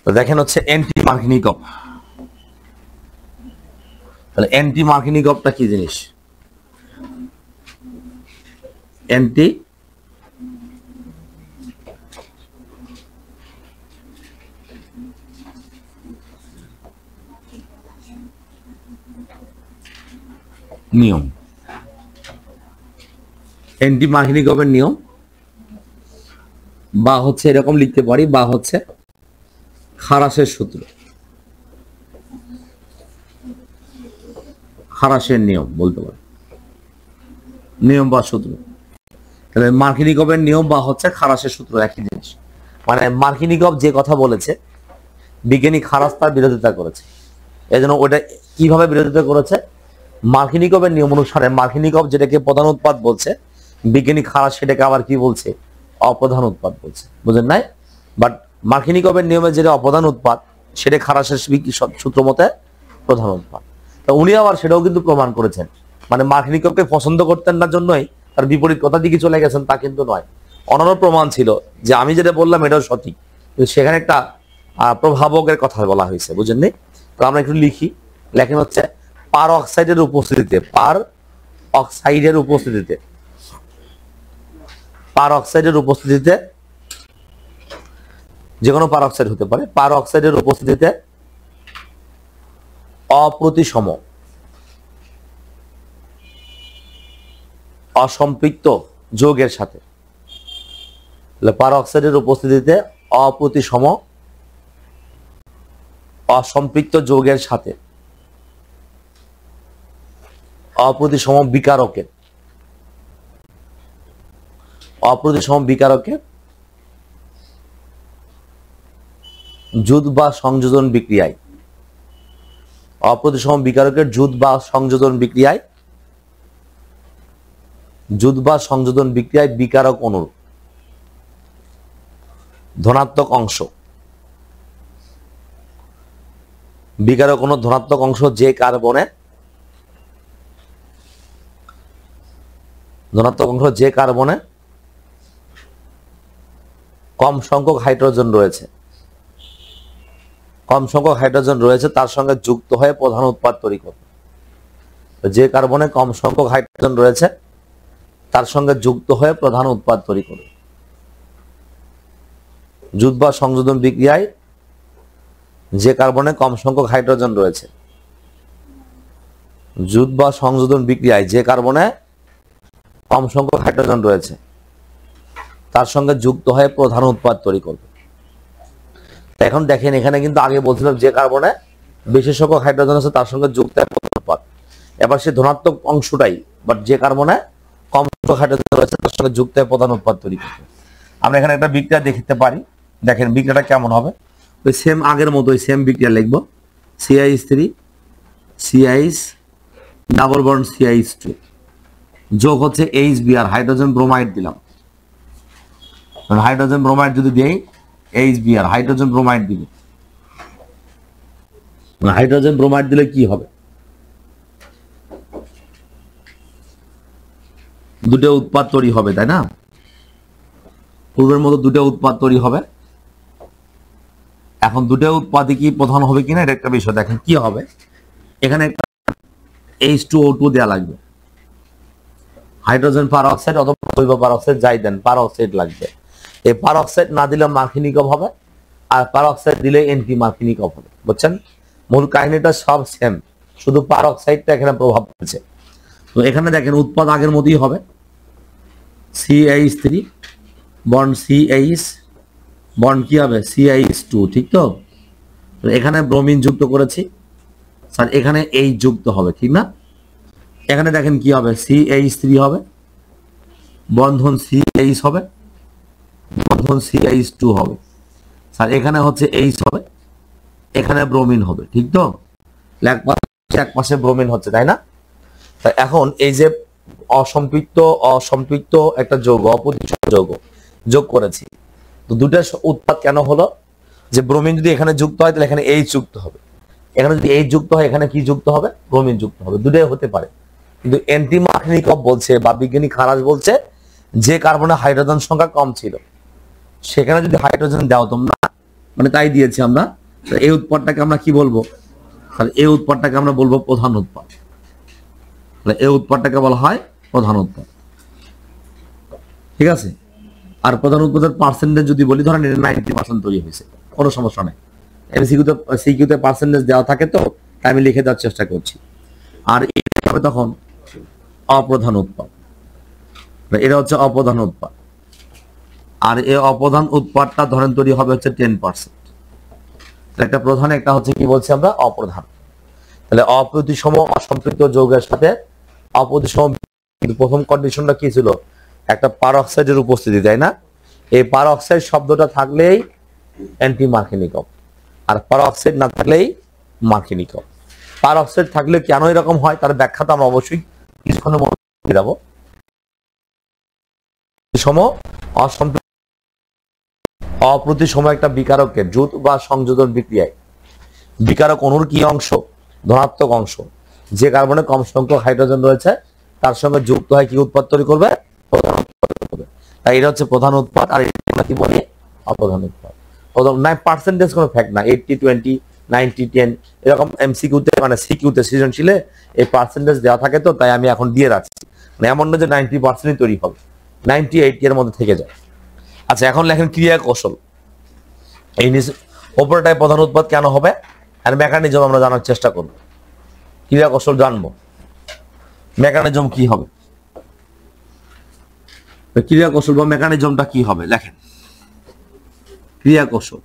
তো দেখেন হচ্ছে অ্যান্টি মার্কিনিকভ। তাহলে অ্যান্টি মার্কিনিকভটা কি জিনিস? অ্যান্টি নিয়ম, অ্যান্টি মার্কিনিকভের নিয়ম, বা হচ্ছে এরকম লিখতে পারি, বা হচ্ছে খারাসের সূত্র, খারাসের নিয়ম বলতে পারি, নিয়ম বা সূত্র। তাহলে মার্কিনিকভের নিয়ম বা হচ্ছে খারাসের সূত্র একই জিনিস। মানে মার্কিনিকভ যে কথা বলেছে বিজ্ঞানী খারাস তার বিরোধিতা করেছে। এই জন্য ওটা কিভাবে বিরোধিতা করেছে? মার্কিনিকভের নিয়ম অনুসারে মার্কিনিকভ যেটাকে প্রধান উৎপাদ বলছে, বিজ্ঞানী খারাস সেটাকে আবার কি বলছে? অপ্রধান উৎপাদ বলছে। বুঝেন নাই? বাট মার্কিনিকভের নিয়মে যেটা অপ্রধান উৎপাদ সেটা খারাসের সূত্র মতে প্রধান উৎপাদ। তো উনি আবার সেটাও কিন্তু প্রমাণ করেছেন। মানে মার্কিনিকভকে পছন্দ করতেন না জন্যই তার বিপরীত কথা দিকে চলে গেছেন তা কিন্তু নয়। অন্যান্য প্রমাণ ছিল যে আমি যেটা বললাম এটাও সঠিক, কিন্তু সেখানে একটা প্রভাবকের কথা বলা হয়েছে। বুঝেননি? তো আমরা একটু লিখি। লেখেন হচ্ছে পার অক্সাইডের উপস্থিতিতে, পার অক্সাইডের উপস্থিতিতে, পার অক্সাইডের উপস্থিতিতে, যে কোনো পার অক্সাইড হতে পারে, পার অক্সাইডের উপস্থিতিতে অপ্রতিসম অসম্পৃক্ত যৌগের সাথে, পার অক্সাইডের উপস্থিতিতে অপ্রতিসম অসম্পৃক্ত যৌগের সাথে অপ্রতিসম বিকারকের, অপ্রতিসম বিকারকের যুত বা সংযোজন বিক্রিয়ায়, অপ্রতিসম বিকারকের যুত বা সংযোজন বিক্রিয়ায়, যুত বা সংযোজন বিক্রিয়ায় বিকারক অণুর ধনাত্মক অংশ, বিকারক অণুর ধনাত্মক অংশ যে কার্বনে, ধনাত্মক অংশ যে কার্বনে কম সংখ্যক হাইড্রোজেন রয়েছে, কম সংখ্যক হাইড্রোজেন রয়েছে তার সঙ্গে যুক্ত হয়ে প্রধান উৎপাদ তৈরি করবে। যে কার্বনে কম সংখ্যক হাইড্রোজেন রয়েছে তার সঙ্গে যুক্ত হয়ে প্রধান উৎপাদ তৈরি করবে। যুত বা সংযোজন বিক্রিয়ায় যে কার্বনে কম সংখ্যক হাইড্রোজেন রয়েছে, যুত বা সংযোজন বিক্রিয়ায় যে কার্বনে কম সংখ্যক হাইড্রোজেন রয়েছে তার সঙ্গে যুক্ত হয়ে প্রধান উৎপাদ তৈরি করবে। এখন দেখেন এখানে কিন্তু আগে বলছিলাম যে কার্বনে বেশি সংখ্যক হাইড্রোজেন আছে তার সঙ্গে যুক্ত হয় প্রধান উৎপাদ। এবার সে ধনাত্মক অংশটাই, বাট যে কার্বনে কম সংখ্যক হাইড্রোজেন রয়েছে তার সঙ্গে যুক্ত হয়ে প্রধান উৎপাদ তৈরি করবে। আমরা এখানে একটা বিক্রিয়া দেখতে পারি। দেখেন বিক্রিয়াটা কেমন হবে। ওই সেম আগের মতোই সেম বিক্রিয়া লিখবো। CH3 CH double bond CH2 যোগ হচ্ছে HBr, হাইড্রোজেন ব্রোমাইড দিলাম। হাইড্রোজেন ব্রোমাইড যদি দেই HBr, হাইড্রোজেন ব্রোমাইড দিবে। হাইড্রোজেন ব্রোমাইড দিলে কি হবে? দুটো উৎপাদ তৈরি হবে, তাই না? পূর্বের মতো দুটো উৎপাদ তৈরি হবে। এখন দুটো উৎপাদই কি প্রধান হবে কিনা এটা একটা বিষয়। দেখেন কি হবে, এখানে একটা H2O2 দেওয়া লাগবে, হাইড্রোজেন পারঅক্সাইড অথবা জৈব পারঅক্সাইড যাই দেন, পারঅক্সাইড লাগবে। এই পারঅক্সাইড না দিলে মার্কিনিকভ হবে, আর পারঅক্সাইড দিলে অ্যান্টি মার্কিনিকভ হবে। বুঝছেন? মূল কাহিনীটা সব সেম, শুধু পারঅক্সাইডটা এখানে প্রভাব ফেলছে। তো এখানে দেখেন উৎপাদ আগের মতোই হবে, CH3 বন্ড CH বন্ড কি হবে CH2, ঠিক তো? এখানে ব্রোমিন যুক্ত করেছি স্যার, এখানে H যুক্ত হবে, ঠিক না? এখানে দেখেন কি হবে, CH3 হবে, বন্ধন CH হবে, বন্ধন CH2 হবে স্যার, এখানে হচ্ছে H হবে, এখানে ব্রোমিন হবে, ঠিক তো? এক পাশে ব্রোমিন হচ্ছে, তাই না? তাই এখন এই যে অসম্পৃক্ত একটা যৌগ, অপ্রতিসম যৌগ যোগ করেছি, তো দুটো উৎপাদ কেন হলো? যে ব্রোমিন যদি এখানে যুক্ত হয় তাহলে এখানে H যুক্ত হবে, এখানে যদি H যুক্ত হয় এখানে কি যুক্ত হবে? ব্রোমিন যুক্ত হবে। দুটোই হতে পারে, কিন্তু অ্যান্টি মার্কিনিকভ বলছে বা বিজ্ঞানী খারাস বলছে যে কার্বনে হাইড্রোজেন সংখ্যা কম ছিল সেখানে যদি হাইড্রোজেন দাও তোমরা মানে তাই দিয়েছি আমরা। এই উৎপাদটাকে আমরা কি বলবো? তাহলে এই উৎপাদটাকে আমরা বলবো প্রধান উৎপাদ। তাহলে এই উৎপাদটাকে বলা হয় প্রধান উৎপাদ, ঠিক আছে। আর প্রধান উৎপাদের পার্সেন্টেজ যদি বলি, ধরেন এটা 90% তৈরি হয়েছে, কোনো সমস্যা নেই। সিকিউতে পার্সেন্টেজ দেওয়া থাকে, তো তাই আমি লিখে দেওয়ার চেষ্টা করছি। আর এটা হবে তখন অপ্রধান উৎপাদ, এটা হচ্ছে অপ্রধান উৎপাদ। আর এই অপ্রধান উৎপাদটা ধরেন তৈরি হবে হচ্ছে 10%। একটা প্রধান, একটা হচ্ছে কি বলছি আমরা অপ্রধান। তাহলে অপ্রতিসম অসম্পৃক্ত যৌগের সাথে অপ্রতিসম, কিন্তু প্রথম কন্ডিশনটা কি ছিল? একটা পারঅক্সাইডের উপস্থিতি, তাই না? এই পারঅক্সাইড শব্দটা থাকলেই অ্যান্টি মার্কিনিকভ, আর পারঅক্সাইড না থাকলেই মার্কিনিকভ। পারঅক্সাইড থাকলে কেন এরকম হয় তার ব্যাখ্যা তো আমরা অবশ্যই কিছুক্ষণের মধ্যে দেব। অপ্রতিসম একটা বিকারকের জুত বা সংযোজন বিক্রিয়ায় বিকারক অণুর কি অংশ? ধনাত্মক অংশ। যে কার্বনে কম সংখ্যক হাইড্রোজেন রয়েছে তার সঙ্গে যুক্ত হয় কি উৎপাদ তৈরি করবে? প্রধান উৎপাদ তৈরি করবে। তাই এটা হচ্ছে প্রধান উৎপাদ, আর এটা কি বলি? অপ্রধান উৎপাদ। পার্সেন্টেজ কোনো ফ্যাক্ট না, 80-20, 90-10 এরকম এমসিকিউতে, মানে সিকিউতে সৃজনশীলে এই পার্সেন্টেজ দেওয়া থাকে, তো তাই আমি এখন দিয়ে রাখছি। মানে এমন না যে 90% তৈরি হবে, 90-80 এর মধ্যে থেকে যায়। আচ্ছা, এখন লেখেন ক্রিয়া কৌশল। এই ওপরটায় প্রধান উৎপাদ কেন হবে আর মেকানিজম আমরা জানার চেষ্টা করব। ক্রিয়া কৌশল জানবো, মেকানিজম কি হবে, ক্রিয়া কৌশল বা মেকানিজমটা কি হবে। লেখেন ক্রিয়া কৌশল।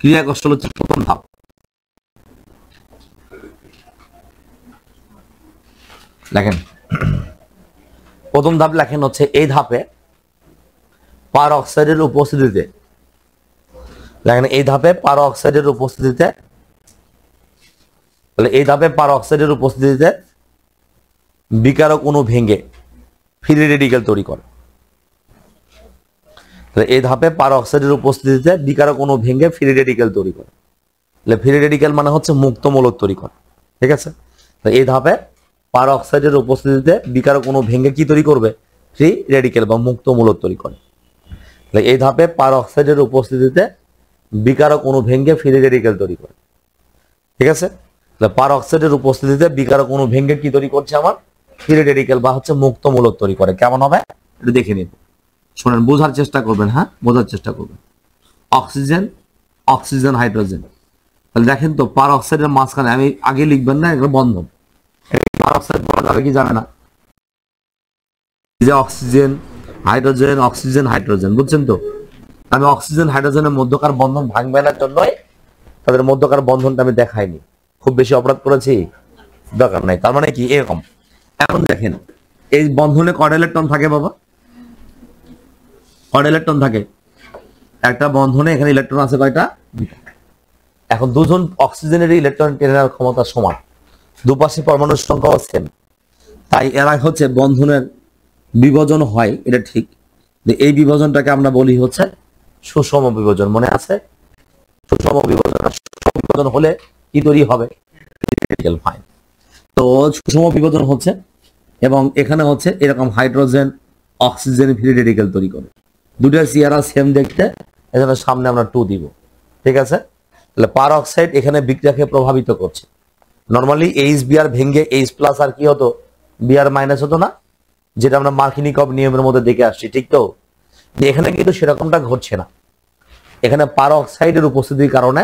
ক্রিয়া কৌশল হচ্ছে প্রথম ধাপ। লেখেন প্রথম ধাপ, লেখেন হচ্ছে এই ধাপে পারঅক্সাইডের উপস্থিতিতে, দেখেন এই ধাপে পারঅক্সাইডের উপস্থিতিতে, তাহলে এই ধাপে পারঅক্সাইডের উপস্থিতিতে বিকারক অণু ভেঙে ফ্রি রেডিক্যাল তৈরি করে। তাহলে এই ধাপে পারঅক্সাইডের উপস্থিতিতে বিকারক অণু ভেঙে ফ্রি রেডিক্যাল তৈরি করে। তাহলে ফ্রি রেডিক্যাল মানে হচ্ছে মুক্ত মূলক তৈরি করে, ঠিক আছে। তো এই ধাপে পারঅক্সাইডের উপস্থিতিতে বিকারক অণু ভেঙে কি তৈরি করবে? ফ্রি রেডিক্যাল বা মুক্ত মূলক তৈরি করে। তাহলে এই ধাপে পারঅক্সাইডের উপস্থিতিতে বিকারক অণু ভেঙে ফ্রি রেডিক্যাল তৈরি করে, ঠিক আছে। তাহলে পারঅক্সাইডের উপস্থিতিতে বিকারক অণু ভেঙে কি তৈরি করছে? আমার ফ্রি রেডিক্যাল বা হচ্ছে মুক্ত মূলক তৈরি করে। কেমন হবে একটু দেখে নিব, শুনেন, বোঝার চেষ্টা করবেন। হ্যাঁ, বোঝার চেষ্টা করবেন। Oxygen, oxygen, hydrogen. তাহলে দেখেন তো পারঅক্সাইডের মাঝখানে, আমি আগে লিখবেন না, একটা বন্ধন। পারঅক্সাইড বলা যাবে কি যাবে না? যে অক্সিজেন হাইড্রোজেন, অক্সিজেন হাইড্রোজেন, বুঝছেন তো? আমি অক্সিজেন হাইড্রোজেনের মধ্যকার বন্ধন ভাঙবে না জন্যই তাদের মধ্যকার বন্ধনটা আমি দেখাইনি। খুব বেশি অপরাধ করেছি? দরকার নাই। তার মানে কি এরকম। এখন দেখেন এই বন্ধনে কয়টা ইলেকট্রন থাকে বাবা? কয়টা ইলেকট্রন থাকে? একটা বন্ধনে এখানে ইলেকট্রন আছে কয়টা? এখন দুজন অক্সিজেনের ইলেকট্রন টেনে নেওয়ার ক্ষমতা সমান, দুপাশে পরমাণুর সংখ্যা সেম, তাই এরা হচ্ছে বন্ধনের বিভাজন হয়, এটা ঠিক। এই বিভাজনটাকে আমরা বলি হচ্ছে সুষম বিভাজন। মনে আছে? সুষম বিভাজন। সুষম বিভাজন হলে কি তৈরি হবে? ফাইন। তো সুষম বিভাজন হচ্ছে, এবং এখানে হচ্ছে এরকম হাইড্রোজেন অক্সিজেন ফ্রি রেডিক্যাল তৈরি করে। দুটো চেহারা সেম দেখতে, এখানে সামনে আমরা 2 দিব, ঠিক আছে। তাহলে পারঅক্সাইড এখানে বিক্রিয়াকে প্রভাবিত করছে। নরমালি এইচ বিআর ভেঙে এইচ প্লাস আর কি হতো? বিআর মাইনাস হতো না, যেটা আমরা মার্কিনিকভ নিয়মের মধ্যে দেখে আসছি, ঠিক তো? এখানে কিন্তু সেরকমটা ঘটছে না। এখানে পারঅক্সাইডের উপস্থিতির কারণে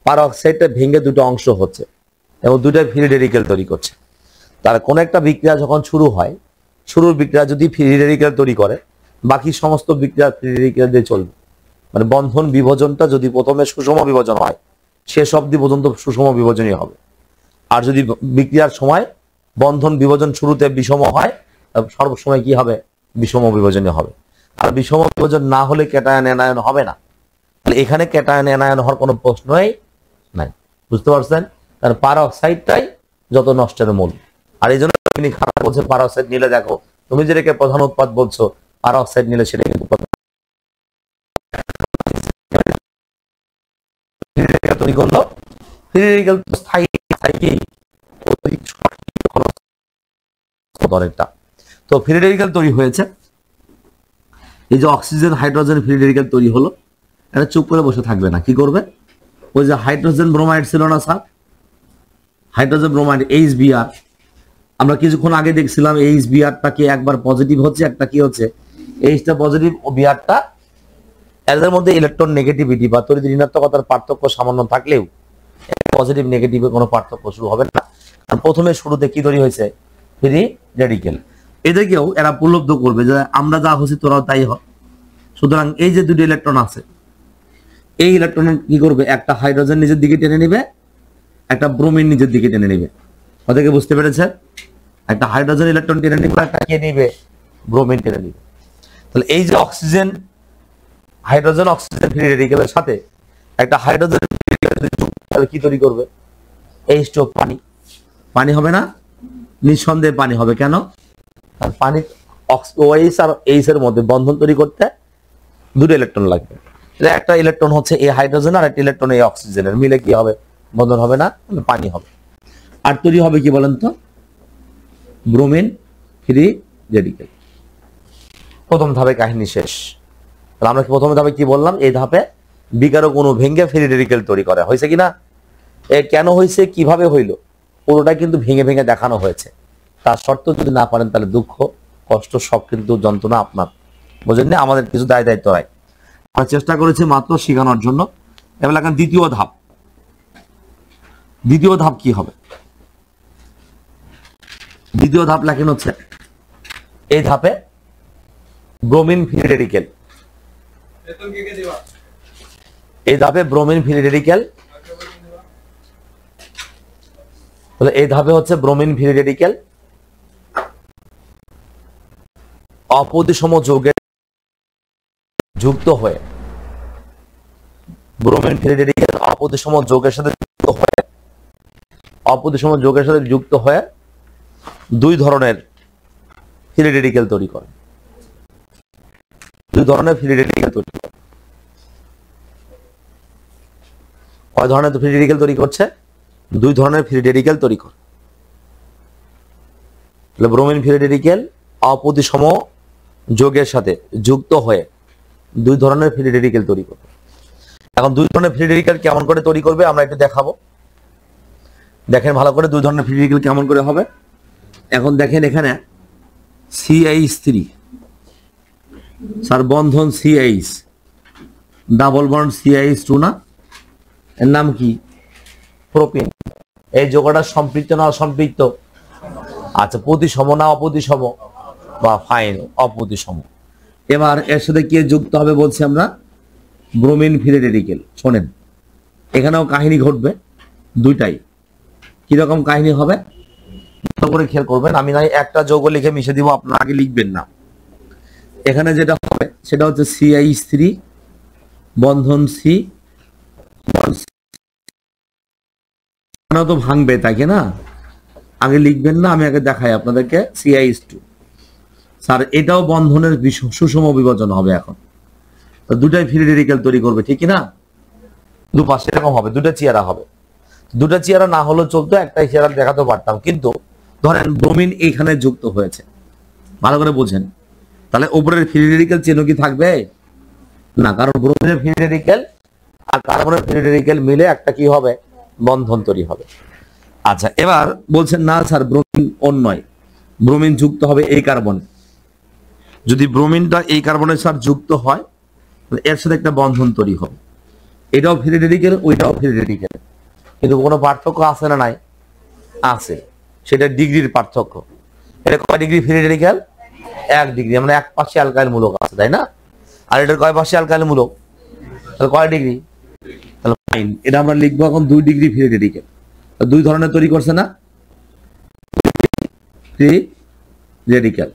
পারঅক্সাইডটা ভেঙে দুটো অংশ হচ্ছে এবং দুটো ফ্রি রেডিক্যাল তৈরি করছে। তার কোন একটা বিক্রিয়া যখন শুরু হয়, শুরুর বিক্রিয়া যদি ফ্রি রেডিক্যাল তৈরি করে, বাকি সমস্ত বিক্রিয়া ফ্রি রেডিক্যাল দিয়ে চলবে। মানে বন্ধন বিভাজনটা যদি প্রথমে সুষম বিভাজন হয়, শেষ অবধি পর্যন্ত সুষম বিভাজনই হবে। আর যদি বিক্রিয়ার সময় বন্ধন বিভাজন শুরুতে বিষম হয়, সর্বসময় কি হবে? বিষম বিভাজনই হবে। আর বিষম বিভাজন না হলে ক্যাটায়ন অ্যানায়ন হবে না। তাহলে এখানে ক্যাটায়ন অ্যানায়ন হওয়ার কোনো প্রশ্নই নাই, বুঝতে পারছেন? কারণ পারঅক্সাইডটাই যত নষ্টের মূল। আর এই জন্য তিনি খারাপ বলছে পারঅক্সাইড নিলে, দেখো তুমি যেটাকে প্রধান উৎপাদ বলছো, পারঅক্সাইড নিলে সেটা কিন্তু তৈরি করলো। ফ্রি রেডিক্যাল তো স্থায়ী, স্থায়ী কি? অনেকটা। তো ফ্রি রেডিক্যাল তৈরি হয়েছে, এই যে অক্সিজেন হাইড্রোজেন ফ্রি রেডিক্যাল তৈরি হলো, এটা চুপ করে বসে থাকবে না, কি করবে? ওই যে হাইড্রোজেন ব্রোমাইড ছিল না স্যার, হাইড্রোজেন ব্রোমাইড HBr, আমরা কিছুক্ষণ আগে দেখছিলাম HBrটা কি একবার পজিটিভ হচ্ছে, একটা কি হচ্ছে, Hটা পজিটিভ ও Brটা, এদের মধ্যে ইলেকট্রন নেগেটিভিটি বা তড়িৎ ঋণাত্মকতার পার্থক্য সামান্য থাকলেও পজিটিভ নেগেটিভে কোনো পার্থক্য শুরু হবে না, কারণ প্রথমে শুরুতে কি তৈরি হয়েছে? Free radical. এদেরকেও এরা উপলব্ধ করবে যে আমরা যা হচ্ছি তোরাও তাই হ। সুতরাং এই যে দুটো ইলেকট্রন আছে, এই ইলেকট্রন কি করবে? একটা হাইড্রোজেন নিজের দিকে টেনে নেবে, একটা ব্রোমিন নিজের দিকে টেনে নেবে। ওদেরকে বুঝতে পেরেছে? একটা হাইড্রোজেন ইলেকট্রন টেনে নিবে, একটা কে নিবে? ব্রোমিন টেনে নিবে। তাহলে এই যে অক্সিজেন হাইড্রোজেন অক্সিজেন ফ্রি রেডিক্যালের সাথে একটা হাইড্রোজেন কি তৈরি করবে? H2O, পানি। পানি হবে না? নিঃসন্দেহে পানি হবে। কেন? আর পানি OH আর H এর মধ্যে বন্ধন তৈরি করতে দুটো ইলেকট্রন লাগবে। একটা ইলেকট্রন হচ্ছে এই হাইড্রোজেন আর একটা ইলেকট্রন এই অক্সিজেনের, মিলে কি হবে? বন্ধন হবে না, পানি হবে। আর তৈরি হবে কি বলেন তো? Bromine free radical. প্রথম ধাপে কাহিনী শেষ। তাহলে আমরা প্রথম ধাপে কি বললাম? এই ধাপে বিকারক অণু ভেঙে ফ্রি রেডিক্যাল তৈরি করা হয়েছে কিনা? কেন হয়েছে, কিভাবে হইলো, পুরোটা কিন্তু ভেঙে ভেঙে দেখানো হয়েছে। তার শর্ত যদি না পারেন তাহলে দুঃখ কষ্ট সব কিন্তু যন্ত্রণা আপনার, বুঝলেন না? আমাদের কিছু দায় দায়িত্ব নাই, আমরা চেষ্টা করেছি মাত্র শেখানোর জন্য। এবার এখন দ্বিতীয় ধাপ। দ্বিতীয় ধাপ কি হবে? দ্বিতীয় ধাপ লেখেন হচ্ছে এই ধাপে ব্রোমিন ফ্রি রেডিক্যাল। এই ধাপে ব্রোমিন ফ্রি রেডিক্যাল, তাহলে এই ধাপে হচ্ছে ব্রোমিন ফ্রি রেডিক্যাল অপ্রতিসম যৌগের যুক্ত হয়ে, ব্রোমিন ফ্রি রেডিক্যাল অপ্রতিসম যৌগের সাথে যুক্ত হয়ে, অপ্রতিসম যৌগের সাথে যুক্ত হয়ে দুই ধরনের ফ্রি রেডিক্যাল তৈরি করে। দুই ধরনের ফ্রি রেডিক্যাল তৈরি করে। কয় ধরনের ফ্রি রেডিক্যাল তৈরি করছে? দুই ধরনের ফ্রি রেডিক্যাল তৈরি করে। তাহলে ব্রোমিন ফ্রি রেডিক্যাল অপ্রতিসম যৌগের সাথে যুক্ত হয়ে দুই ধরনের ফ্রি রেডিক্যাল তৈরি করবে। এখন দুই ধরনের ফ্রি রেডিক্যাল কেমন করে তৈরি করবে আমরা একটু দেখাবো। দেখেন ভালো করে দুই ধরনের ফ্রি রেডিক্যাল কেমন করে হবে। এখন দেখেন এখানে CH3, স্যার বন্ধন CH, ডাবল বন্ড CH2 না, এর নাম কি? প্রোপিন। এই যৌগটা সম্পৃক্ত না অসম্পৃক্ত? আচ্ছা, প্রতিসম না অপ্রতিসম? বা ফাইন অপ্রতিসম। এবার এর সাথে কি যুক্ত হবে বলছি আমরা? Bromine free radical. শোনেন, এখানেও কাহিনী ঘটবে দুইটাই। কিরকম কাহিনী হবে ভালো করে খেয়াল করবেন। আমি নাই একটা যৌগ লিখে মিশে দিব, আপনারা আগে লিখবেন না। এখানে যেটা হবে সেটা হচ্ছে CH3 বন্ধন C, তো ভাঙবে তাকে না, আগে লিখবেন না, আমি আগে দেখাই আপনাদেরকে। CH2 স্যার এটাও বন্ধনের সুষম বিভাজন হবে। এখন তো দুটাই ফ্রি রেডিক্যাল তৈরি করবে, ঠিক না? দুপাশে এরকম হবে, দুটা চেয়ারা হবে। দুটা চেয়ারা না হলেও চলতো, একটাই চেয়ারা দেখাতে পারতাম। কিন্তু ধরেন ব্রোমিন এইখানে যুক্ত হয়েছে, ভালো করে বোঝেন। তাহলে উপরের ফ্রি রেডিক্যাল চিহ্ন কি থাকবে? না, কারণ ব্রোমিনের ফ্রি রেডিক্যাল আর কার্বনের ফ্রি রেডিক্যাল মিলে একটা কি হবে? বন্ধন তৈরি হবে। আচ্ছা, এবার বলছেন না স্যার ব্রোমিন অন্যয়, ব্রোমিন যুক্ত হবে এই কার্বনে। যদি ব্রোমিনটা এই কার্বনের সাথে যুক্ত হয় এর সাথে একটা বন্ধন তৈরি হবে। এটাও ফ্রি রেডিক্যাল, ওইটাও ফ্রি রেডিক্যাল, কিন্তু কোনো পার্থক্য আছে না নাই? আছে, সেটা ডিগ্রির পার্থক্য। এটা কয় ডিগ্রি ফ্রি রেডিক্যাল? 1 ডিগ্রি। আমরা এক পাশে অ্যালকাইল মূলক আছে, তাই না? আর এটার কয় পাশে অ্যালকাইল মূলক? তাহলে কয় ডিগ্রি? তাহলে ফাইন, এটা আমরা লিখবো এখন 2 ডিগ্রি ফ্রি রেডিক্যাল। দুই ধরনের তৈরি করছে না ফ্রি রেডিক্যাল,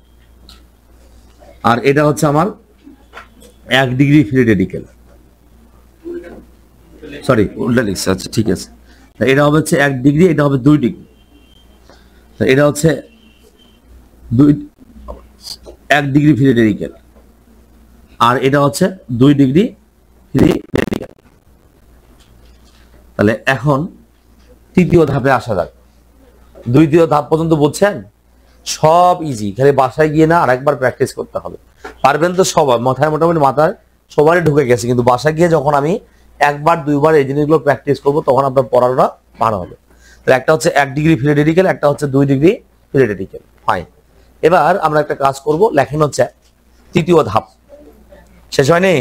আর এটা হচ্ছে আমার 1 ডিগ্রি ফ্রি রেডিক্যাল। সরি, উল্টা লিখছে। আচ্ছা ঠিক আছে, এটা হবে হচ্ছে 1 ডিগ্রি, এটা হবে 2 ডিগ্রি। এটা হচ্ছে 1 ডিগ্রি ফ্রি রেডিক্যাল, আর এটা হচ্ছে 2 ডিগ্রি ফ্রি রেডিক্যাল। তাহলে এখন তৃতীয় ধাপে আসা যাক। দ্বিতীয় ধাপ পর্যন্ত বুঝছেন? সব ইজি, খালি বাসায় গিয়ে না আরেকবার প্র্যাকটিস করতে হবে। পারবেন তো সবাই, মাথায় মোটামুটি মাথায় সবারই ঢুকে গেছে, কিন্তু বাসায় গিয়ে যখন আমি একবার দুইবার এই জিনিসগুলো প্র্যাকটিস করবো তখন আপনার পড়াটা ভালো হবে। তো একটা হচ্ছে 1 ডিগ্রি ফিলোডেডিক্যাল, একটা হচ্ছে 2 ডিগ্রি ফিলোডেডিক্যাল। ফাইন, এবার আমরা একটা কাজ করব, লেখেন হচ্ছে তৃতীয় ধাপ। শেষ হয়নি?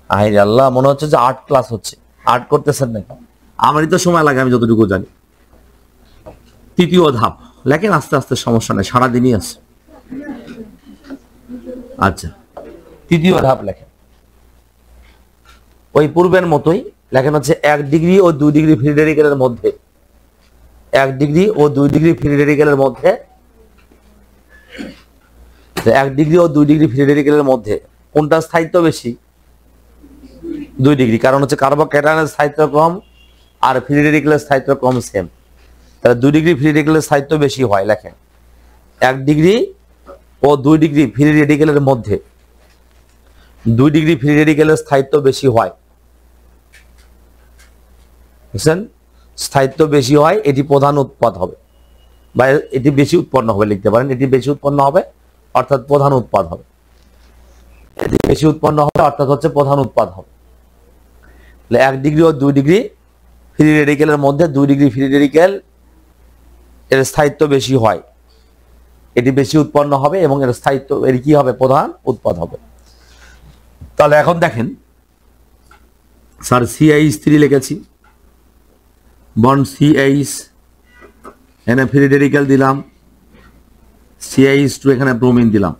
আরে আল্লাহ, মনে হচ্ছে যে 8 ক্লাস হচ্ছে, 8 করতেছেন নাকি? আমারই তো সময় লাগে, আমি যতটুকু জানি। তৃতীয় ধাপ লেখেন, আস্তে আস্তে, সমস্যা নেই, সারাদিনই আছে। আচ্ছা, তৃতীয় ধাপ লেখেন ওই পূর্বের মতোই, লেখেন হচ্ছে 1 ডিগ্রি ও 2 ডিগ্রি ফিলোডেডিক্যালের মধ্যে, 1 ডিগ্রি ও 2 ডিগ্রি ফিলোডেডিক্যালের মধ্যে, 1 ডিগ্রি ও 2 ডিগ্রি ফিলোডেডিক্যালের মধ্যে কোনটা স্থায়িত্ব বেশি? 2 ডিগ্রি, কারণ হচ্ছে কার্বোক্যাটায়নের স্থায়িত্ব কম আর ফিলোডেডিক্যালের স্থায়িত্ব কম, সেম। তাহলে 2 ডিগ্রি ফিলোডেডিক্যালের স্থায়িত্ব বেশি হয়। লেখেন 1 ডিগ্রি ও 2 ডিগ্রি ফিলোডেডিক্যালের মধ্যে 2 ডিগ্রি ফিলোডেডিক্যালের স্থায়িত্ব বেশি হয়। বুঝছেন? স্থায়িত্ব বেশি হয়, এটি প্রধান উৎপাদ হবে, বা এটি বেশি উৎপন্ন হবে, লিখতে পারেন এটি বেশি উৎপন্ন হবে অর্থাৎ প্রধান উৎপাদ হবে। এটি বেশি উৎপন্ন হবে অর্থাৎ হচ্ছে প্রধান উৎপাদ হবে। 1 ডিগ্রি ও 2 ডিগ্রি ফ্রি রেডিক্যালের মধ্যে 2 ডিগ্রি ফ্রি রেডিক্যাল এর স্থায়িত্ব বেশি হয়, এটি বেশি উৎপন্ন হবে এবং এর স্থায়িত্ব এর কি হবে? প্রধান উৎপাদ হবে। তাহলে এখন দেখেন, স্যার CH3 লিখেছি, বন্ড CH, এখানে ফ্রি রেডিক্যাল দিলাম, CH2 এখানে ব্রোমিন দিলাম।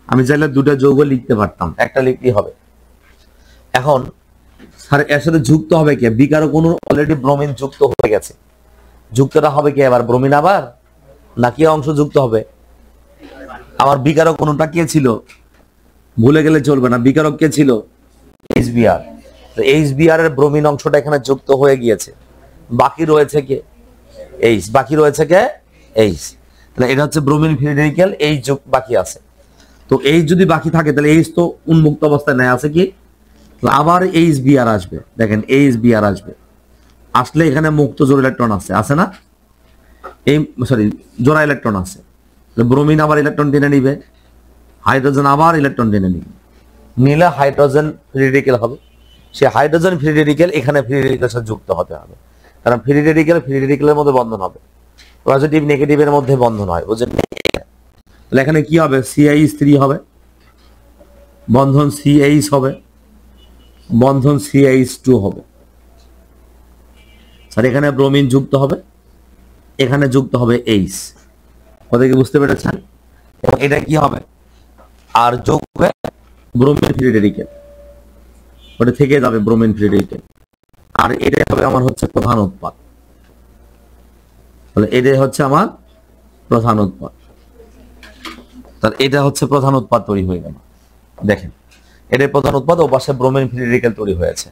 আমি চাইলে দুটো যৌগ লিখতে পারতাম, একটা লিখতেই হবে। এখন স্যার এর সাথে যুক্ত হবে কে? বিকারক অণু অলরেডি ব্রোমিন যুক্ত হয়ে গেছে, যুক্তটা হবে কে এবার? ব্রোমিন আবার, নাকি অংশ যুক্ত হবে? আমার বিকারক অণুটা কে ছিল? ভুলে গেলে চলবে না, বিকারক কে ছিল? HBr। HBr এর ব্রোমিন অংশটা এখানে যুক্ত হয়ে গিয়েছে, বাকি রয়েছে কে? H। বাকি রয়েছে কে? H। তাহলে এটা হচ্ছে ব্রোমিন ফ্রি রেডিক্যাল, H যোগ বাকি আছে। তো H যদি বাকি থাকে তাহলে H তো উন্মুক্ত অবস্থায় নেই, আছে কি? আবার HBr আসবে, দেখেন HBr আসবে, আসলে এখানে মুক্ত জোড়া ইলেকট্রন আছে না? এই সরি, জোড়া ইলেকট্রন আছে। ব্রোমিন আবার ইলেকট্রন টেনে নিবে, হাইড্রোজেন আবার ইলেকট্রন টেনে নিবে, নিলে হাইড্রোজেন ফ্রি রেডিক্যাল হবে। সে হাইড্রোজেন ফ্রি রেডিক্যাল এখানে ফ্রি রেডিক্যালের সাথে যুক্ত হতে হবে, কারণ ফ্রি রেডিক্যালের মধ্যে বন্ধন হবে, পজিটিভ নেগেটিভের মধ্যে বন্ধন হয়, বুঝলেন? তাহলে এখানে কি হবে? CH3 হবে, বন্ধন CH হবে, বন্ধন CH2 হবে। স্যার এখানে ব্রোমিন যুক্ত হবে, এখানে যুক্ত হবে H। কথা কি বুঝতে পেরেছেন? এবং এটা কি হবে? আর যোগ হবে ব্রোমিন ফ্রি রেডিক্যাল, ওটা থেকে যাবে ব্রোমিন ফ্রি রেডিক্যাল, আর এটাই হবে আমার হচ্ছে প্রধান উৎপাদ। তাহলে এটাই হচ্ছে আমার প্রধান উৎপাদ। তাহলে এটা হচ্ছে প্রধান উৎপাদ তৈরি হয়ে গেল। দেখেন, এটাই প্রধান উৎপাদ, ও পাশে ব্রোমিন ফ্রি রেডিক্যাল তৈরি হয়েছে।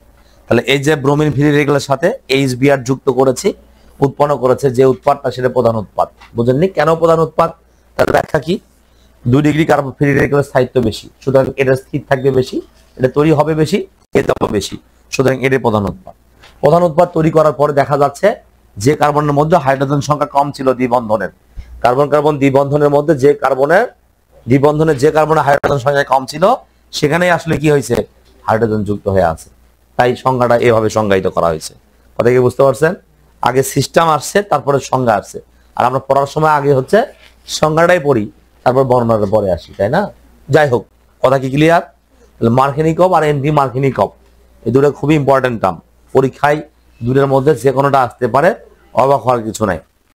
তাহলে এই যে ব্রোমিন ফ্রি রেডিক্যালের সাথে HBr যুক্ত করেছি, উৎপন্ন করেছে যে উৎপাদটা, সেটা প্রধান উৎপাদ। বুঝেননি কেন প্রধান উৎপাদ? তার ব্যাখ্যা কি? 2 ডিগ্রি কার্বন ফ্রি রেডিক্যালের স্থায়িত্ব বেশি, সুতরাং এটা স্থির থাকবে বেশি, এটা তৈরি হবে বেশি, এটা হবে বেশি, সুতরাং এটাই প্রধান উৎপাদ। প্রধান উৎপাদ তৈরি করার পরে দেখা যাচ্ছে যে কার্বনের মধ্যে হাইড্রোজেন সংখ্যা কম ছিল দ্বিবন্ধনের, কার্বন কার্বন দ্বিবন্ধনের মধ্যে যে কার্বনের হাইড্রোজেন সংখ্যা কম ছিল, সেখানেই আসলে কি হয়েছে? হাইড্রোজেন যুক্ত হয়ে আছে। তাই সংজ্ঞাটা এভাবে সংজ্ঞায়িত করা হয়েছে। কথা কি বুঝতে পারছেন? আগে সিস্টেম আসছে, তারপরে সংজ্ঞা আসছে, আর আমরা পড়ার সময় আগে হচ্ছে সংজ্ঞাটাই পড়ি, তারপর বর্ণনার পরে আসি, তাই না? যাই হোক, কথা কি ক্লিয়ার? মার্কিনিকভ আর এন্টি মার্কিনিকভ এই দুটো খুবই ইম্পর্টেন্ট টার্ম, পরীক্ষায় দুটোর মধ্যে যে কোনোটা আসতে পারে, অবাক হওয়ার কিছু নাই।